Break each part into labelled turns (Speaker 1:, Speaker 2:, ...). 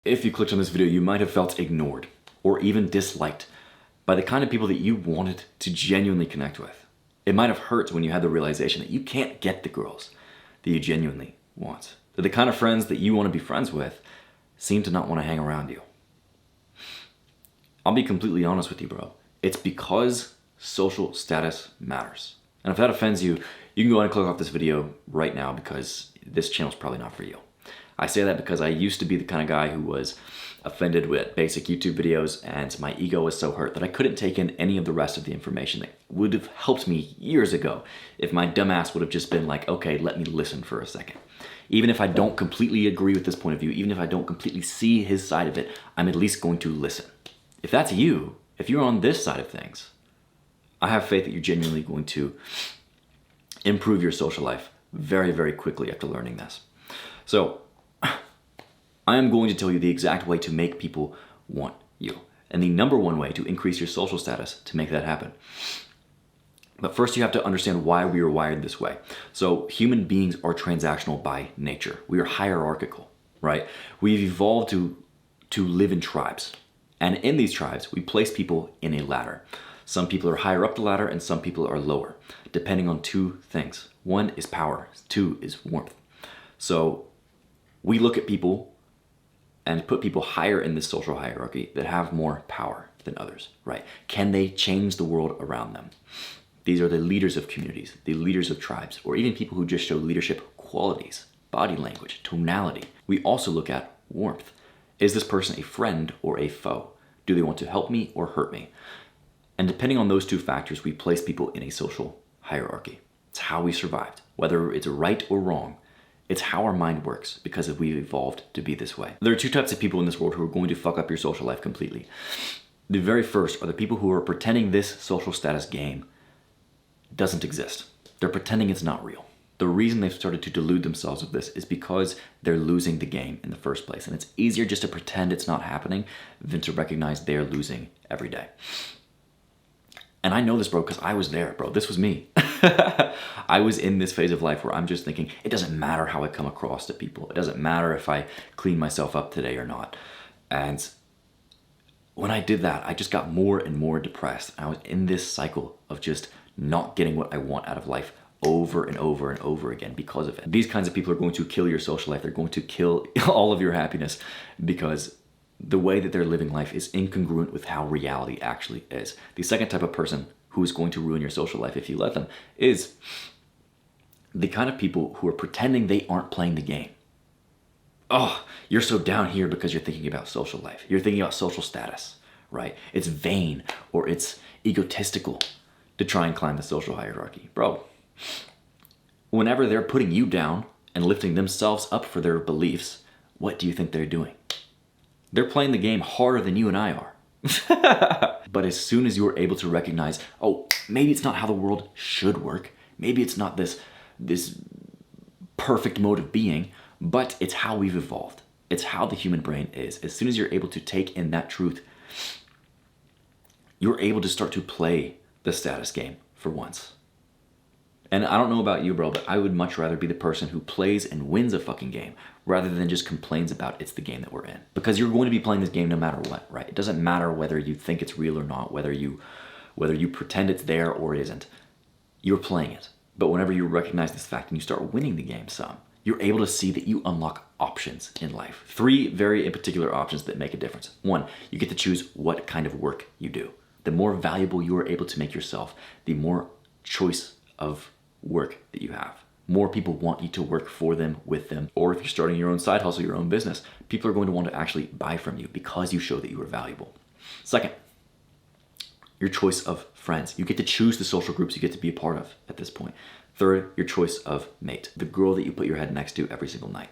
Speaker 1: If you clicked on this video, you might have felt ignored or even disliked by the kind of people that you wanted to genuinely connect with. It might have hurt when you had the realization that you can't get the girls that you genuinely want. That the kind of friends that you want to be friends with seem to not want to hang around you. I'll be completely honest with you, bro. It's because social status matters. And if that offends you, you can go ahead and click off this video right now because this channel's probably not for you. I say that because I used to be the kind of guy who was offended with basic YouTube videos, and my ego was so hurt that I couldn't take in any of the rest of the information that would have helped me years ago if my dumbass would have just been like, okay, let me listen for a second. Even if I don't completely agree with this point of view, even if I don't completely see his side of it, I'm at least going to listen. If that's you, if you're on this side of things, I have faith that you're genuinely going to improve your social life very, very quickly after learning this. So, I am going to tell you the exact way to make people want you, and the number one way to increase your social status to make that happen. But first you have to understand why we are wired this way. So human beings are transactional by nature. We are hierarchical, right? We've evolved to live in tribes. And in these tribes, we place people in a ladder. Some people are higher up the ladder and some people are lower, depending on two things. One is power, two is warmth. So we look at people and put people higher in this social hierarchy that have more power than others, right? Can they change the world around them? These are the leaders of communities, the leaders of tribes, or even people who just show leadership qualities, body language, tonality. We also look at warmth. Is this person a friend or a foe? Do they want to help me or hurt me? And depending on those two factors, we place people in a social hierarchy. It's how we survived. Whether it's right or wrong, it's how our mind works because we've evolved to be this way. There are two types of people in this world who are going to fuck up your social life completely. The very first are the people who are pretending this social status game doesn't exist. They're pretending it's not real. The reason they've started to delude themselves of this is because they're losing the game in the first place. And it's easier just to pretend it's not happening than to recognize they're losing every day. And I know this, bro, because I was there, bro. This was me. I was in this phase of life where I'm just thinking, it doesn't matter how I come across to people. It doesn't matter if I clean myself up today or not. And when I did that, I just got more and more depressed. I was in this cycle of just not getting what I want out of life over and over and over again because of it. These kinds of people are going to kill your social life. They're going to kill all of your happiness because the way that they're living life is incongruent with how reality actually is. The second type of person who is going to ruin your social life if you let them is the kind of people who are pretending they aren't playing the game. Oh, you're so down here because you're thinking about social life. You're thinking about social status, right? It's vain or it's egotistical to try and climb the social hierarchy. Bro, whenever they're putting you down and lifting themselves up for their beliefs, what do you think they're doing? They're playing the game harder than you and I are. But as soon as you're able to recognize, oh, maybe it's not how the world should work. Maybe it's not this perfect mode of being, but it's how we've evolved. It's how the human brain is. As soon as you're able to take in that truth, you're able to start to play the status game for once. And I don't know about you, bro, but I would much rather be the person who plays and wins a fucking game rather than just complains about it's the game that we're in. Because you're going to be playing this game no matter what, right? It doesn't matter whether you think it's real or not, whether you pretend it's there or it isn't. You're playing it. But whenever you recognize this fact and you start winning the game some, you're able to see that you unlock options in life. 3 very in particular options that make a difference. 1, you get to choose what kind of work you do. The more valuable you are able to make yourself, the more choice of work that you have. More people want you to work for them, with them, or if you're starting your own side hustle, your own business, people are going to want to actually buy from you because you show that you are valuable. Second, your choice of friends. You get to choose the social groups you get to be a part of at this point. Third, your choice of mate, the girl that you put your head next to every single night.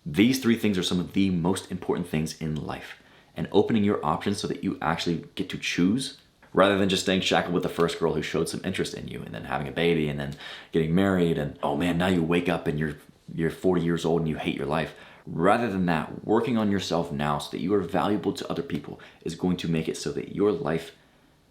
Speaker 1: These 3 things are some of the most important things in life. And opening your options so that you actually get to choose rather than just staying shackled with the first girl who showed some interest in you and then having a baby and then getting married and, oh man, now you wake up and you're 40 years old and you hate your life. Rather than that, working on yourself now so that you are valuable to other people is going to make it so that your life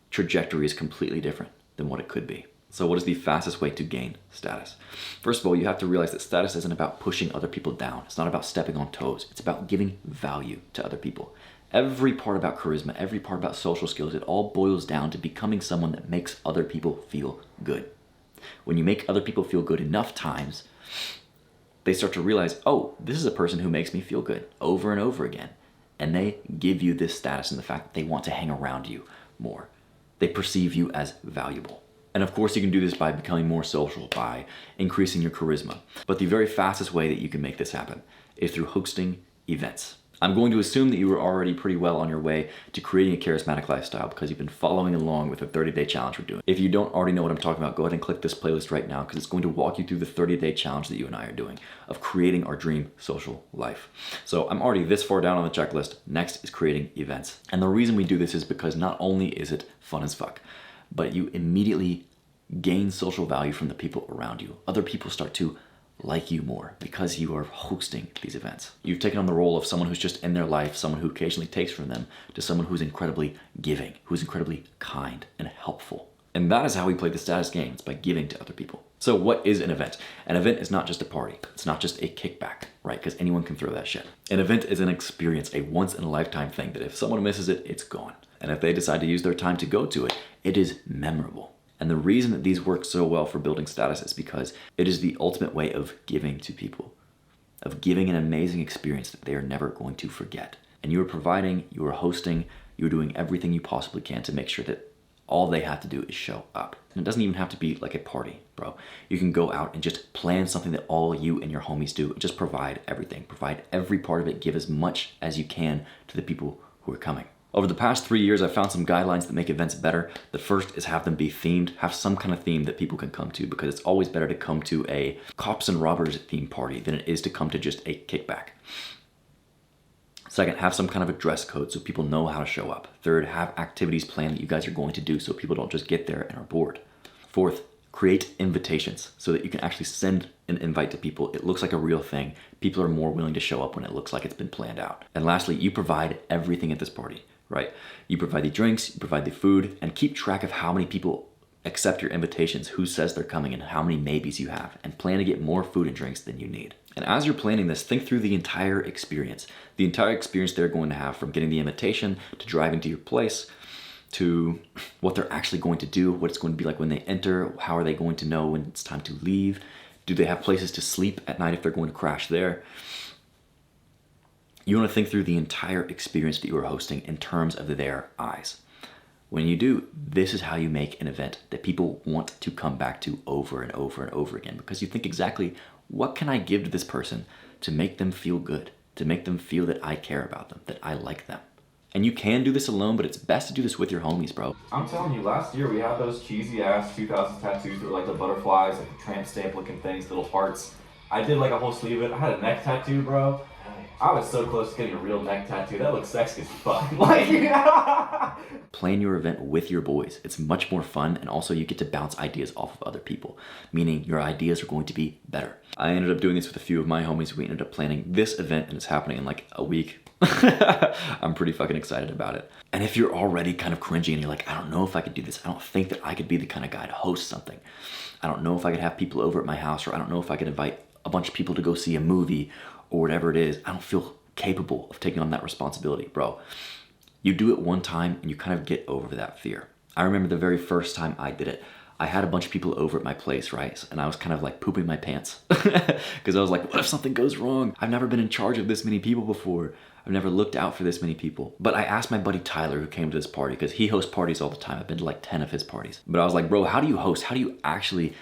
Speaker 1: trajectory is completely different than what it could be. So what is the fastest way to gain status? First of all, you have to realize that status isn't about pushing other people down. It's not about stepping on toes. It's about giving value to other people. Every part about charisma, every part about social skills, it all boils down to becoming someone that makes other people feel good. When you make other people feel good enough times, they start to realize, oh, this is a person who makes me feel good over and over again. And they give you this status in the fact that they want to hang around you more. They perceive you as valuable. And of course you can do this by becoming more social, by increasing your charisma. But the very fastest way that you can make this happen is through hosting events. I'm going to assume that you were already pretty well on your way to creating a charismatic lifestyle because you've been following along with the 30-day challenge we're doing. If you don't already know what I'm talking about, go ahead and click this playlist right now because it's going to walk you through the 30-day challenge that you and I are doing of creating our dream social life. So I'm already this far down on the checklist. Next is creating events. And the reason we do this is because not only is it fun as fuck, but you immediately gain social value from the people around you. Other people start to like you more because you are hosting these events. You've taken on the role of someone who's just in their life, someone who occasionally takes from them, to someone who's incredibly giving, who's incredibly kind and helpful. And that is how we play the status game. It's by giving to other people. So what is an event? An event is not just a party. It's not just a kickback, right? Because anyone can throw that shit. An event is an experience, a once-in-a-lifetime thing that if someone misses it, it's gone. And if they decide to use their time to go to it, it is memorable. And the reason that these work so well for building status is because it is the ultimate way of giving to people, of giving an amazing experience that they are never going to forget. And you are providing, you are hosting, you're doing everything you possibly can to make sure that all they have to do is show up. And it doesn't even have to be like a party, bro. You can go out and just plan something that all you and your homies do and just provide everything. Provide every part of it. Give as much as you can to the people who are coming. Over the past 3 years, I've found some guidelines that make events better. The first is have them be themed, have some kind of theme that people can come to, because it's always better to come to a cops and robbers themed party than it is to come to just a kickback. Second, have some kind of a dress code so people know how to show up. Third, have activities planned that you guys are going to do so people don't just get there and are bored. Fourth, create invitations so that you can actually send an invite to people. It looks like a real thing. People are more willing to show up when it looks like it's been planned out. And lastly, you provide everything at this party. Right? You provide the drinks, you provide the food, and keep track of how many people accept your invitations, who says they're coming, and how many maybes you have, and plan to get more food and drinks than you need. And as you're planning this, think through the entire experience they're going to have, from getting the invitation to driving to your place, to what they're actually going to do, what it's going to be like when they enter, how are they going to know when it's time to leave, do they have places to sleep at night if they're going to crash there. You want to think through the entire experience that you are hosting in terms of their eyes. When you do, this is how you make an event that people want to come back to over and over and over again, because you think exactly, what can I give to this person to make them feel good, to make them feel that I care about them, that I like them. And you can do this alone, but it's best to do this with your homies, bro.
Speaker 2: I'm telling you, last year we had those cheesy ass 2000s tattoos that were like the butterflies, like the tramp stamp looking things, little hearts. I did like a whole sleeve of it. I had a neck tattoo, bro. I was so close to getting a real neck tattoo. That looks sexy as fuck.
Speaker 1: Plan your event with your boys. It's much more fun, and also you get to bounce ideas off of other people, meaning your ideas are going to be better. I ended up doing this with a few of my homies. We ended up planning this event, and it's happening in like a week. I'm pretty fucking excited about it. And if you're already kind of cringy and you're like, I don't know if I could do this. I don't think that I could be the kind of guy to host something. I don't know if I could have people over at my house, or I don't know if I could invite a bunch of people to go see a movie or whatever it is. I don't feel capable of taking on that responsibility, bro. You do it one time and you kind of get over that fear. I remember the very first time I did it, I had a bunch of people over at my place, right? And I was kind of like pooping my pants because I was like, what if something goes wrong? I've never been in charge of this many people before. I've never looked out for this many people. But I asked my buddy Tyler, who came to this party, because he hosts parties all the time. I've been to like 10 of his parties. But I was like, bro, how do you host? How do you actually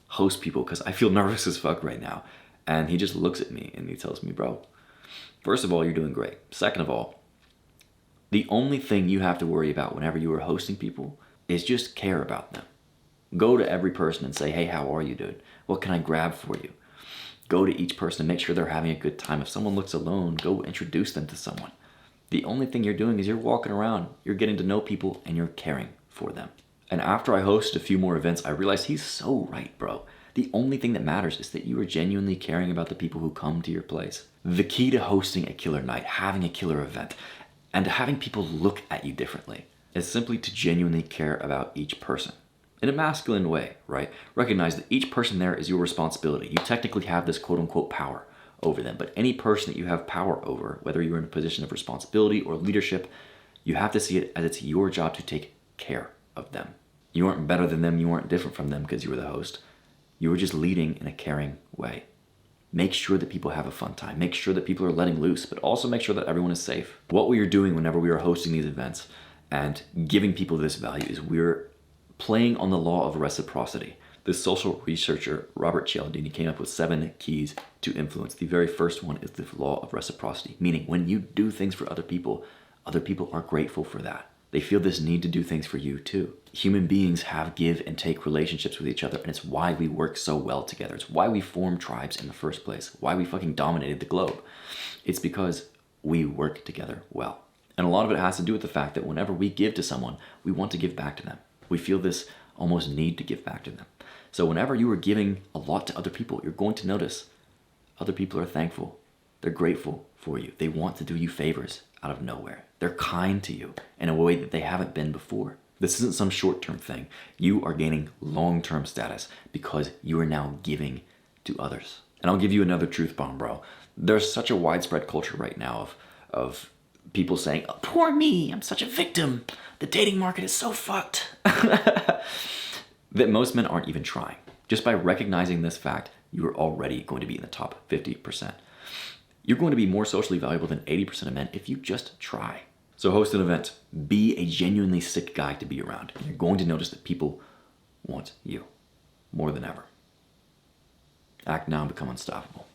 Speaker 1: host people? Because I feel nervous as fuck right now. And he just looks at me and he tells me, bro, first of all, you're doing great. Second of all, the only thing you have to worry about whenever you are hosting people is just care about them. Go to every person and say, hey, how are you, dude? What can I grab for you? Go to each person and make sure they're having a good time. If someone looks alone, go introduce them to someone. The only thing you're doing is you're walking around, you're getting to know people, and you're caring for them. And after I hosted a few more events, I realized he's so right, bro. The only thing that matters is that you are genuinely caring about the people who come to your place. The key to hosting a killer night, having a killer event, and having people look at you differently is simply to genuinely care about each person. in a masculine way, right? Recognize that each person there is your responsibility. You technically have this quote unquote power over them, but any person that you have power over, whether you're in a position of responsibility or leadership, you have to see it as it's your job to take care of them. You aren't better than them, you aren't different from them because you were the host. You were just leading in a caring way. Make sure that people have a fun time. Make sure that people are letting loose, but also make sure that everyone is safe. What we are doing whenever we are hosting these events and giving people this value is we're playing on the law of reciprocity. This social researcher, Robert Cialdini, came up with 7 keys to influence. The very first one is the law of reciprocity, meaning when you do things for other people are grateful for that. They feel this need to do things for you too. Human beings have give and take relationships with each other, and it's why we work so well together. It's why we formed tribes in the first place, why we fucking dominated the globe. It's because we work together well. And a lot of it has to do with the fact that whenever we give to someone, we want to give back to them. We feel this almost need to give back to them. So whenever you are giving a lot to other people, you're going to notice other people are thankful. They're grateful for you. They want to do you favors out of nowhere. They're kind to you in a way that they haven't been before. This isn't some short-term thing. You are gaining long-term status because you are now giving to others. And I'll give you another truth bomb, bro. There's such a widespread culture right now of people saying, oh, poor me, I'm such a victim. The dating market is so fucked. That most men aren't even trying. Just by recognizing this fact, you are already going to be in the top 50%. You're going to be more socially valuable than 80% of men if you just try. So host an event. Be a genuinely sick guy to be around. And you're going to notice that people want you more than ever. Act now and become unstoppable.